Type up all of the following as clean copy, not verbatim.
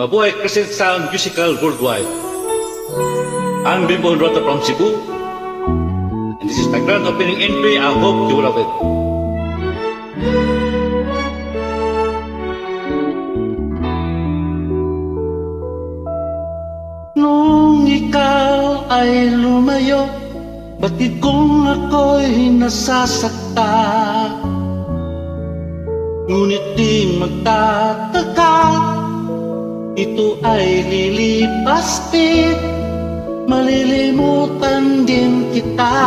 Mabuhay Crescent Sound Musical Worldwide. I'm Bimbo Rota from Cebu, and this is my grand opening entry. I hope you will love it. Nung ikaw ay lumayo, batid kong ako'y nasasakta. Ngunit di magtataka, ito ay lilipas din, malilimutan din kita.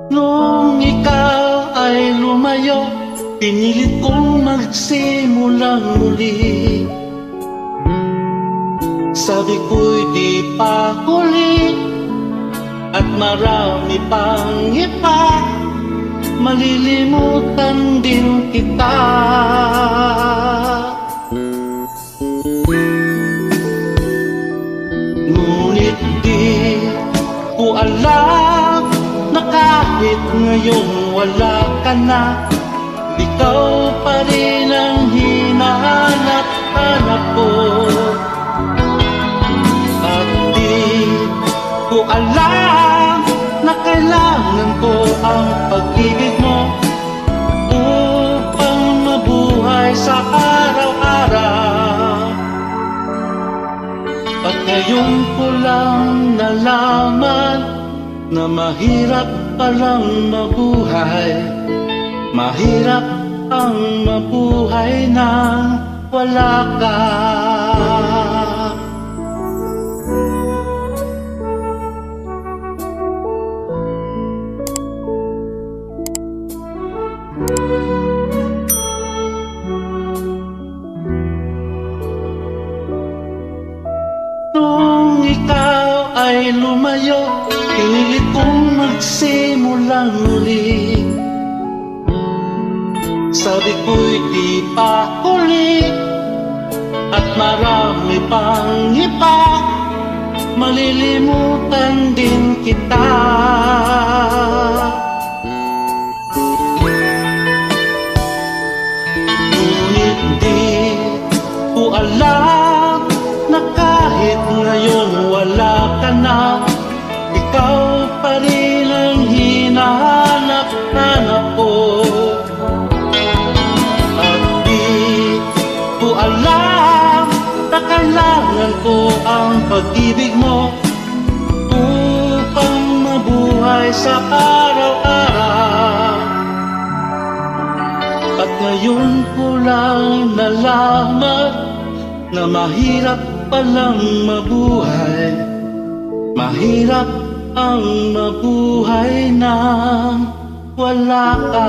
Nung ikaw ay lumayo, pinilit kong magsimulang muli. Sabi ko'y di pa huli, at marami pang iba, malilimutan din kita. Ngunit di ko alam na kahit ngayong wala ka na, ikaw pa rin ang hinahanap-hanap ko. At di ko alam na kailangan ko ang pag-ibig mo upang mabuhay sa araw-araw. At ngayon ko lang nalaman na mahirap palang mabuhay. Mahirap ang mabuhay nang wala ka. Nung ikaw ay lumayo, pinilit kong magsimulang muli. Sabi ko'y di pa huli, at marami pang iba, malilimutan din kita. Ngunit di ko alam na kahit ngayon wala ka na, ikaw pa rin ang hinahanap-hanap ko. Alam na kailangan ko ang pag-ibig mo upang mabuhay sa araw-araw. At ngayon ko lang nalaman na mahirap palang mabuhay. Mahirap ang mabuhay nang wala ka.